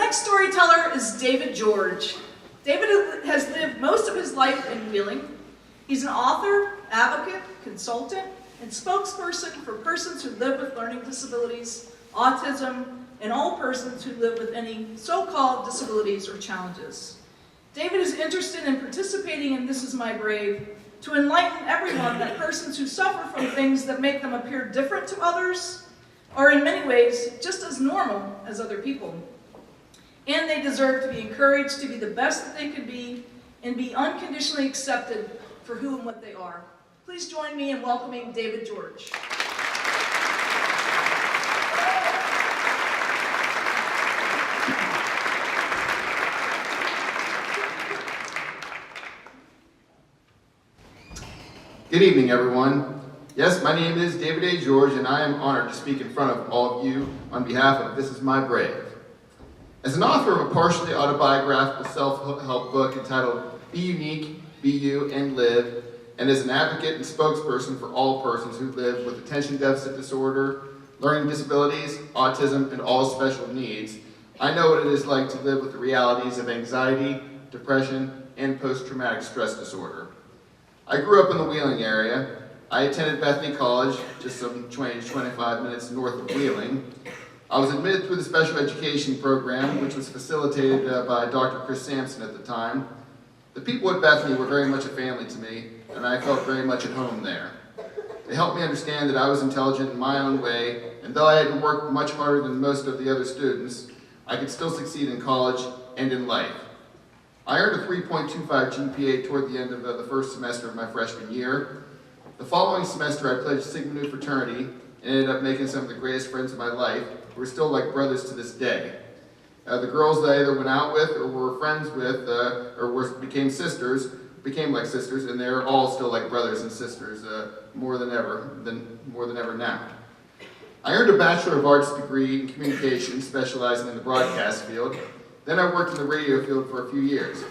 next storyteller is David George. David has lived most of his life in Wheeling. He's an author, advocate, consultant, and spokesperson for persons who live with learning disabilities, autism, and all persons who live with any so-called disabilities or challenges. David is interested in participating in This Is My Brave to enlighten everyone that persons who suffer from things that make them appear different to others are in many ways just as normal as other people. And they deserve to be encouraged to be the best that they can be and be unconditionally accepted for who and what they are. Please join me in welcoming David George. Good evening, everyone. Yes, my name is David A. George, and I am honored to speak in front of all of you on behalf of This Is My Brave. As an author of a partially autobiographical self-help book entitled Be Unique, Be You, and Live, and as an advocate and spokesperson for all persons who live with attention deficit disorder, learning disabilities, autism, and all special needs, I know what it is like to live with the realities of anxiety, depression, and post-traumatic stress disorder. I grew up in the Wheeling area. I attended Bethany College, just some 25 minutes north of Wheeling. I was admitted through the special education program, which was facilitated by Dr. Chris Sampson at the time. The people at Bethany were very much a family to me, and I felt very much at home there. They helped me understand that I was intelligent in my own way, and though I had to work much harder than most of the other students, I could still succeed in college and in life. I earned a 3.25 GPA toward the end of the first semester of my freshman year. The following semester, I pledged Sigma Nu fraternity and ended up making some of the greatest friends of my life, who are still like brothers to this day. The girls that I either went out with or were friends with became like sisters, and they're all still like brothers and sisters more than ever now. I earned a Bachelor of Arts degree in communications, specializing in the broadcast field. Then I worked in the radio field for a few years.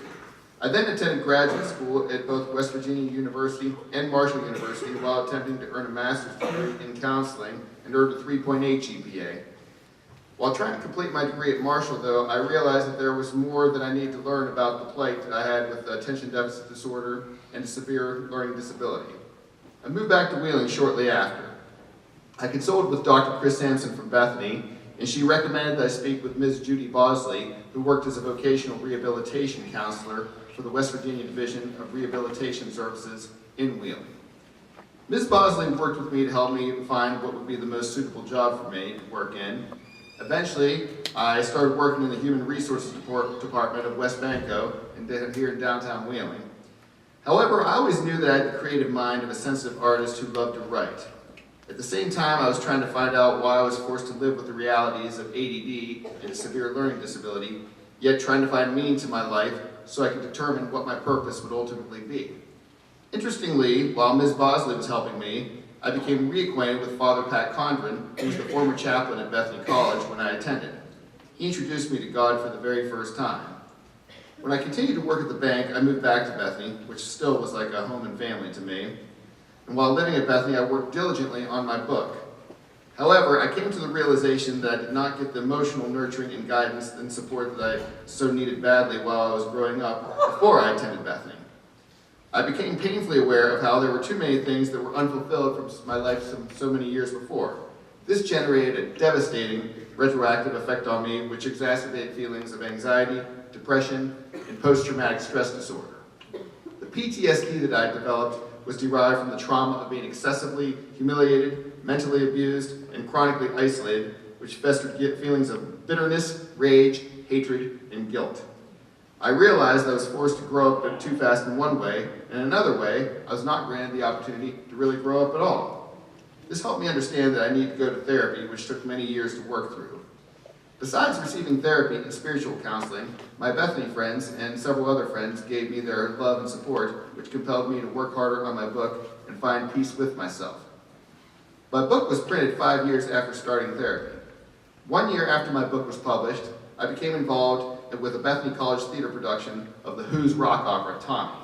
I then attended graduate school at both West Virginia University and Marshall University while attempting to earn a master's degree in counseling and earned a 3.8 GPA. While trying to complete my degree at Marshall, though, I realized that there was more that I needed to learn about the plight that I had with attention deficit disorder and a severe learning disability. I moved back to Wheeling shortly after. I consulted with Dr. Chris Sampson from Bethany, and she recommended that I speak with Ms. Judy Bosley, who worked as a vocational rehabilitation counselor for the West Virginia Division of Rehabilitation Services in Wheeling. Ms. Bosley worked with me to help me find what would be the most suitable job for me to work in. Eventually, I started working in the Human Resources Department of West Banco here in downtown Wheeling. However, I always knew that I had the creative mind of a sensitive artist who loved to write. At the same time, I was trying to find out why I was forced to live with the realities of ADD and a severe learning disability, yet trying to find meaning to my life so I could determine what my purpose would ultimately be. Interestingly, while Ms. Bosley was helping me, I became reacquainted with Father Pat Condren, who was the former chaplain at Bethany College when I attended. He introduced me to God for the very first time. When I continued to work at the bank, I moved back to Bethany, which still was like a home and family to me. And while living at Bethany, I worked diligently on my book. However, I came to the realization that I did not get the emotional nurturing and guidance and support that I so needed badly while I was growing up before I attended Bethany. I became painfully aware of how there were too many things that were unfulfilled from my life so many years before. This generated a devastating retroactive effect on me, which exacerbated feelings of anxiety, depression, and post-traumatic stress disorder. The PTSD that I developed was derived from the trauma of being excessively humiliated, mentally abused, and chronically isolated, which festered feelings of bitterness, rage, hatred, and guilt. I realized I was forced to grow up too fast in one way, and in another way, I was not granted the opportunity to really grow up at all. This helped me understand that I needed to go to therapy, which took many years to work through. Besides receiving therapy and spiritual counseling, my Bethany friends and several other friends gave me their love and support, which compelled me to work harder on my book and find peace with myself. My book was printed 5 years after starting therapy. 1 year after my book was published, I became involved with a Bethany College theater production of The Who's rock opera, Tommy.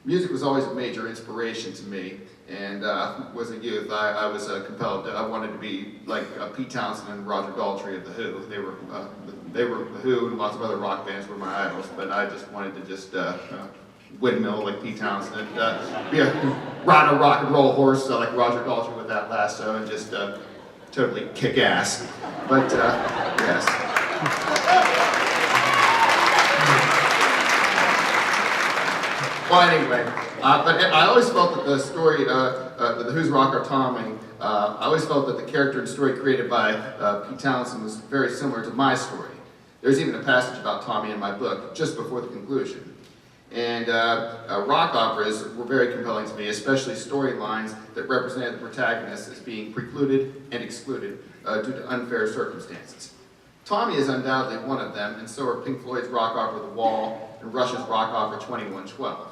Music was always a major inspiration to me, and as a youth, I was compelled. I wanted to be like Pete Townsend and Roger Daltrey of The Who. They were The Who, and lots of other rock bands were my idols, but I just wanted to just windmill like Pete Townsend, ride a rock and roll horse like Roger Daltrey with that lasso, and just totally kick ass. But yes. Well, anyway, but I always felt that the story, the Who's Rocker Tommy, I always felt that the character and story created by Pete Townsend was very similar to my story. There's even a passage about Tommy in my book, just before the conclusion. And rock operas were very compelling to me, especially storylines that represented the protagonists as being precluded and excluded due to unfair circumstances. Tommy is undoubtedly one of them, and so are Pink Floyd's rock opera The Wall and Rush's rock opera 2112.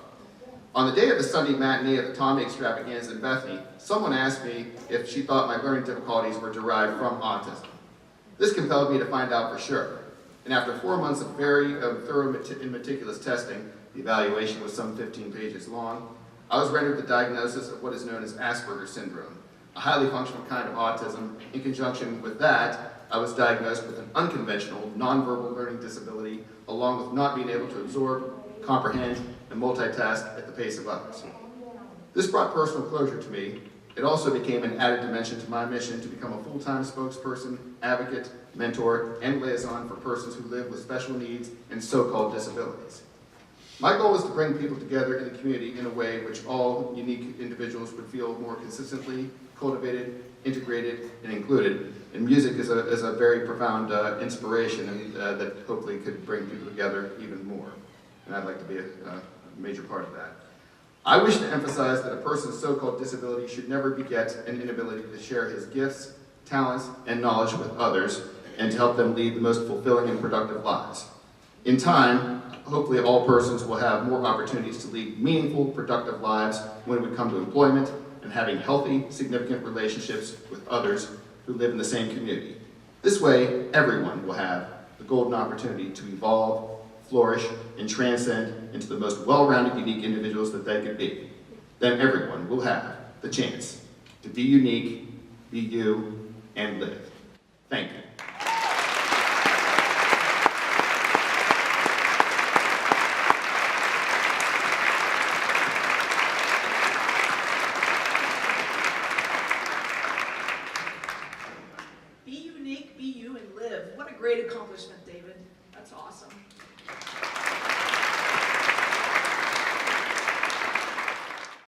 On the day of the Sunday matinee at the Tommy Extravaganza in Bethany, someone asked me if she thought my learning difficulties were derived from autism. This compelled me to find out for sure. And after 4 months of very thorough and meticulous testing, the evaluation was some 15 pages long, I was rendered the diagnosis of what is known as Asperger's syndrome, a highly functional kind of autism. In conjunction with that, I was diagnosed with an unconventional, nonverbal learning disability, along with not being able to absorb, comprehend, and multitask at the pace of others. This brought personal closure to me. It also became an added dimension to my mission to become a full-time spokesperson, advocate, mentor, and liaison for persons who live with special needs and so-called disabilities. My goal is to bring people together in the community in a way which all unique individuals would feel more consistently cultivated, integrated, and included. And music is a very profound inspiration, and that hopefully could bring people together even more. And I'd like to be a major part of that. I wish to emphasize that a person's so-called disability should never beget an inability to share his gifts, talents, and knowledge with others, and to help them lead the most fulfilling and productive lives. In time, hopefully all persons will have more opportunities to lead meaningful, productive lives when we come to employment and having healthy, significant relationships with others who live in the same community. This way, everyone will have the golden opportunity to evolve, flourish, and transcend into the most well-rounded, unique individuals that they could be. Then everyone will have the chance to be unique, be you, and live. Thank you.